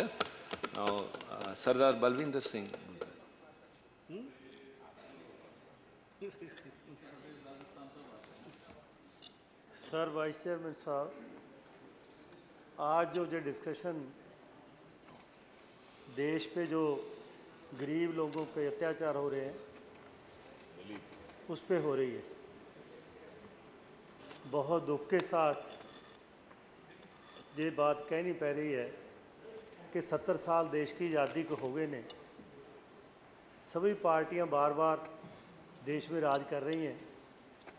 matter. Now, Sardar Balwinder Singh. Sir, vice chairman साहब, आज जो डिस्कशन देश पे जो गरीब लोगों पे अत्याचार हो रहे हैं उस पे हो रही है। बहुत दुख के साथ ये बात कहनी पड़ रही है कि 70 साल देश की आज़ादी को हो गए ने, सभी पार्टियां बार बार देश में राज कर रही हैं,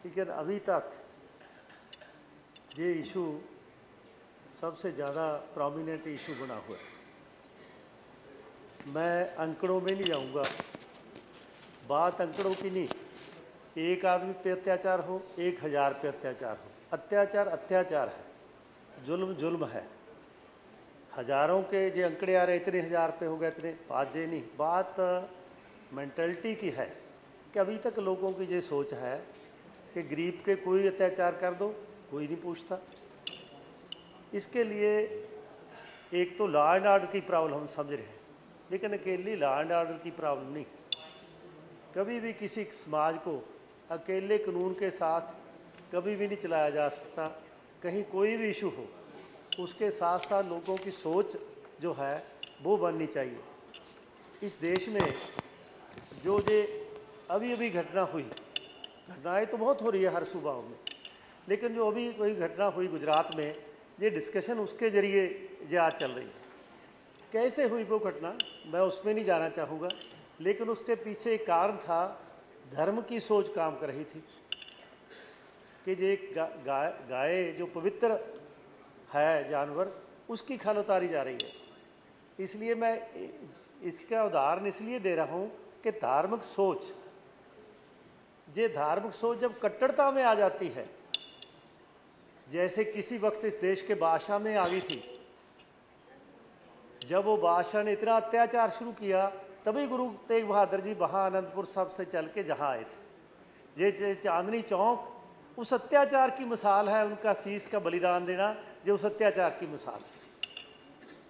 लेकिन अभी तक ये इशू सबसे ज़्यादा प्रोमिनेंट इशू बना हुआ है। मैं अंकड़ों में नहीं जाऊंगा, बात अंकड़ों की नहीं, एक आदमी पे अत्याचार हो, 1000 पे अत्याचार हो, अत्याचार अत्याचार है, जुल्म जुल्म है। हज़ारों के जो अंकड़े आ रहे इतने हज़ार पे हो गए, इतने बात ये नहीं, बात मेंटलिटी की है कि अभी तक लोगों की ये सोच है कि गरीब के कोई अत्याचार कर दो कोई नहीं पूछता। इसके लिए एक तो लॉ एंड ऑर्डर की प्रॉब्लम हम समझ रहे हैं, लेकिन अकेली लॉ एंड ऑर्डर की प्रॉब्लम नहीं। कभी भी किसी समाज को अकेले कानून के साथ कभी भी नहीं चलाया जा सकता। कहीं कोई भी इशू हो, उसके साथ साथ लोगों की सोच जो है वो बननी चाहिए। इस देश में जो अभी अभी घटना हुई, घटनाएँ तो बहुत हो रही है हर सूबाओं में, लेकिन जो अभी कोई घटना हुई गुजरात में, ये डिस्कशन उसके ज़रिए ये आज चल रही है। कैसे हुई वो घटना मैं उसमें नहीं जाना चाहूँगा, लेकिन उसके पीछे एक कारण था, धर्म की सोच काम कर रही थी कि ये गाय जो पवित्र है जानवर, उसकी खाल उतारी जा रही है। इसलिए मैं इसका उदाहरण इसलिए दे रहा हूँ कि धार्मिक सोच, ये धार्मिक सोच जब कट्टरता में आ जाती है, जैसे किसी वक्त इस देश के बादशाह में आ गई थी, जब वो बादशाह ने इतना अत्याचार शुरू किया, तभी गुरु तेग बहादुर जी वहाँ आनंदपुर साहब से चल के जहाँ आए थे। ये चांदनी चौक उस अत्याचार की मिसाल है, उनका शीश का बलिदान देना जो उस अत्याचार की मिसाल है।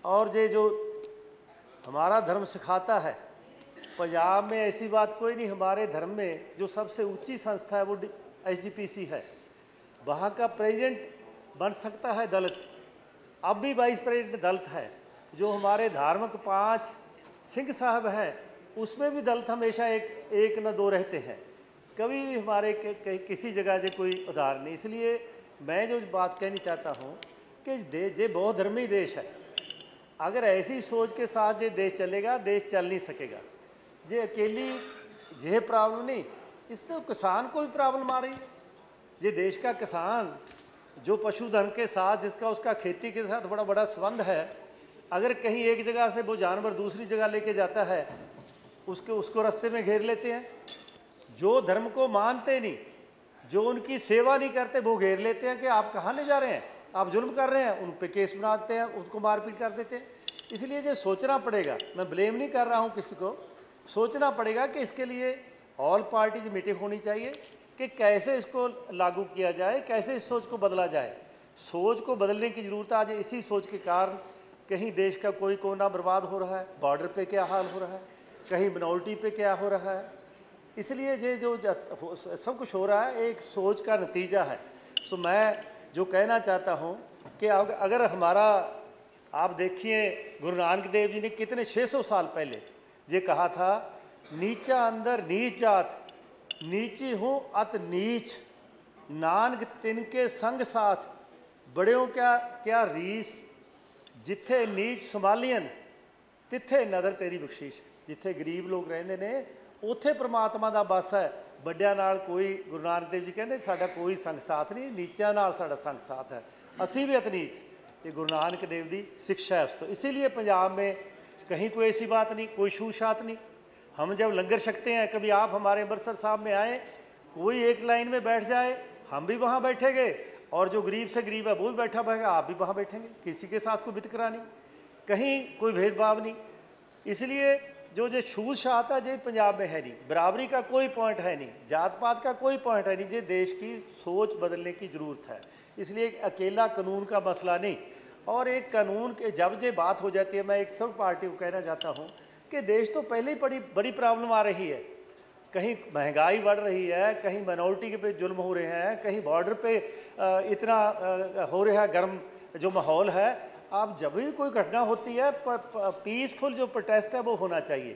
और ये जो हमारा धर्म सिखाता है, पंजाब में ऐसी बात कोई नहीं, हमारे धर्म में जो सबसे ऊंची संस्था है वो SGPC है, वहाँ का प्रेसिडेंट बन सकता है दलित, अब भी वाइस प्रेसिडेंट दलित है। जो हमारे धार्मिक 5 सिंह साहब हैं, उसमें भी दलित हमेशा एक न दो रहते हैं, कभी भी हमारे किसी जगह से कोई उदाहरण नहीं। इसलिए मैं जो बात कहनी चाहता हूँ कि ये बहुत धर्मी देश है, अगर ऐसी सोच के साथ ये देश चलेगा, देश चल नहीं सकेगा। ये अकेली ये प्रॉब्लम नहीं, इससे किसान को भी प्रॉब्लम आ रही है। ये देश का किसान जो पशुधन के साथ, जिसका उसका खेती के साथ बड़ा बड़ा संबंध है, अगर कहीं एक जगह से वो जानवर दूसरी जगह लेके जाता है, उसको रास्ते में घेर लेते हैं। जो धर्म को मानते नहीं, जो उनकी सेवा नहीं करते, वो घेर लेते हैं कि आप कहाँ ले जा रहे हैं, आप जुल्म कर रहे हैं, उन पे केस बनाते हैं, उनको मारपीट कर देते हैं। इसलिए ये सोचना पड़ेगा, मैं ब्लेम नहीं कर रहा हूँ किसी को, सोचना पड़ेगा कि इसके लिए ऑल पार्टीज मीटिंग होनी चाहिए कि कैसे इसको लागू किया जाए, कैसे इस सोच को बदला जाए। सोच को बदलने की ज़रूरत आज इसी सोच के कारण कहीं देश का कोई कोना बर्बाद हो रहा है, बॉर्डर पे क्या हाल हो रहा है, कहीं बनौटी पे क्या हो रहा है। इसलिए ये जो सब कुछ हो रहा है एक सोच का नतीजा है। सो मैं जो कहना चाहता हूँ कि अगर हमारा, आप देखिए गुरु नानक देव जी ने कितने 600 साल पहले ये कहा था, नीचा अंदर नीच जात, नीची हूँ अत नीच, नानक तिनके संग साथ, बड़ियों क्या रीस, जिथे नीच संभालियन तिथे नदर तेरी बख्शीश। जिथे गरीब लोग रहंदे ने उत्थे परमात्मा दा बस है, ਵੱਡਿਆਂ नाल कोई, गुरु नानक देव जी कहते साडा कोई संग साथ नहीं, नीचिਆਂ नाल साडा संग साथ है, असी भी अतनीच। ये गुरु नानक देव की शिक्षा है उसको। इसीलिए पंजाब में कहीं कोई ऐसी बात नहीं, कोई छूछात नहीं। हम जब लंगर छकते हैं, कभी आप हमारे अमृतसर साहब में आए, कोई एक लाइन में बैठ जाए, हम भी वहाँ बैठेंगे, और जो गरीब से गरीब है वो भी बैठा रहेगा, आप भी वहाँ बैठेंगे, किसी के साथ कोई वितकरा नहीं, कहीं कोई भेदभाव नहीं। इसलिए जो छूछात है ये पंजाब में है नहीं, बराबरी का कोई पॉइंट है नहीं, जात पात का कोई पॉइंट है नहीं। ये देश की सोच बदलने की ज़रूरत है। इसलिए अकेला कानून का मसला नहीं, और एक कानून के जब ये बात हो जाती है, मैं एक सब पार्टी को कहना चाहता हूँ कि देश तो पहले ही बड़ी बड़ी प्रॉब्लम आ रही है। कहीं महंगाई बढ़ रही है, कहीं माइनॉरिटी के पे जुल्म हो रहे हैं, कहीं बॉर्डर पे इतना हो रहा है गर्म जो माहौल है। अब जब भी कोई घटना होती है, पीसफुल जो प्रोटेस्ट है वो होना चाहिए।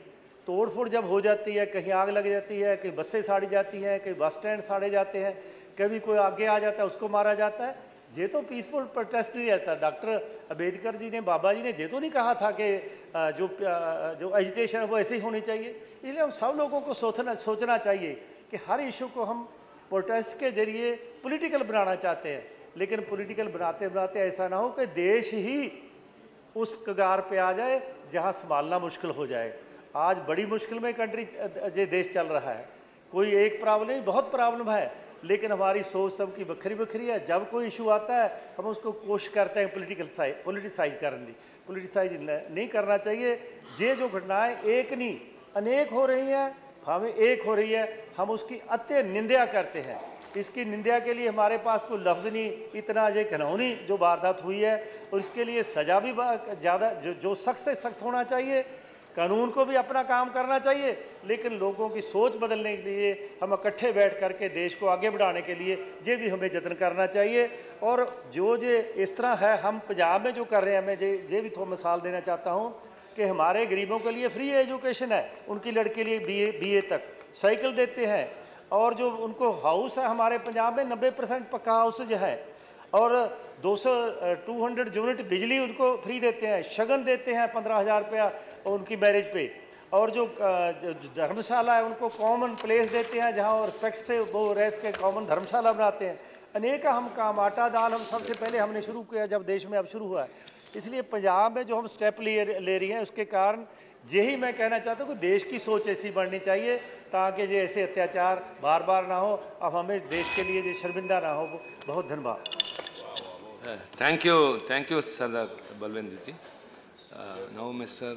तोड़ फोड़ जब हो जाती है, कहीं आग लग जाती है, कहीं बसें साड़ी जाती हैं, कहीं बस स्टैंड साड़े जाते हैं, कभी कोई आगे आ जाता है उसको मारा जाता है, ये तो पीसफुल प्रोटेस्ट नहीं रहता। डॉक्टर अम्बेडकर जी ने, बाबा जी ने ये तो नहीं कहा था कि जो एजिटेशन है वो ऐसे ही होनी चाहिए। इसलिए हम सब लोगों को सोचना चाहिए कि हर इशू को हम प्रोटेस्ट के जरिए पॉलिटिकल बनाना चाहते हैं, लेकिन पॉलिटिकल बनाते बनाते ऐसा ना हो कि देश ही उस कगार पे आ जाए जहां संभालना मुश्किल हो जाए। आज बड़ी मुश्किल में कंट्री ये देश चल रहा है। कोई एक प्रॉब्लम नहीं, बहुत प्रॉब्लम है, लेकिन हमारी सोच सबकी बखरी बखरी है। जब कोई इशू आता है हम उसको कोशिश करते हैं पोलिटिसाइज करने की। पोलिटिसाइज नहीं करना चाहिए। ये जो घटनाएं एक नहीं अनेक हो रही हैं, हमें एक हो रही है, हम उसकी अत्य निंदा करते हैं। इसकी निंदा के लिए हमारे पास कोई लफ्ज़ नहीं, इतना ये घिनौनी जो वारदात हुई है, और इसके लिए सज़ा भी ज़्यादा जो सख्त से सख्त होना चाहिए। कानून को भी अपना काम करना चाहिए, लेकिन लोगों की सोच बदलने के लिए हम इकट्ठे बैठ करके देश को आगे बढ़ाने के लिए ये भी हमें यत्न करना चाहिए। और जो इस तरह है हम पंजाब में जो कर रहे हैं, मैं ये भी थोड़ा मिसाल देना चाहता हूँ कि हमारे गरीबों के लिए फ्री एजुकेशन है, उनकी लड़के के लिए BA तक साइकिल देते हैं, और जो उनको हाउस है हमारे पंजाब में 90% पक्का हाउस जो है, और 200 यूनिट बिजली उनको फ्री देते हैं, शगन देते हैं 15,000 रुपया उनकी मैरिज पे, और जो धर्मशाला है उनको कॉमन प्लेस देते हैं जहां रिस्पेक्ट से वो रह के कॉमन धर्मशाला बनाते हैं। अनेक हम काम, आटा दाल हम सबसे पहले हमने शुरू किया जब देश में अब शुरू हुआ है। इसलिए पंजाब में जो हम स्टेप ले रही हैं उसके कारण यही मैं कहना चाहता हूँ कि देश की सोच ऐसी बढ़नी चाहिए ताकि ये ऐसे अत्याचार बार बार ना हो। अब हमें देश के लिए ये शर्मिंदा ना हो। बहुत धन्यवाद। Thank you, Sardar Balwinder ji. Now Mr.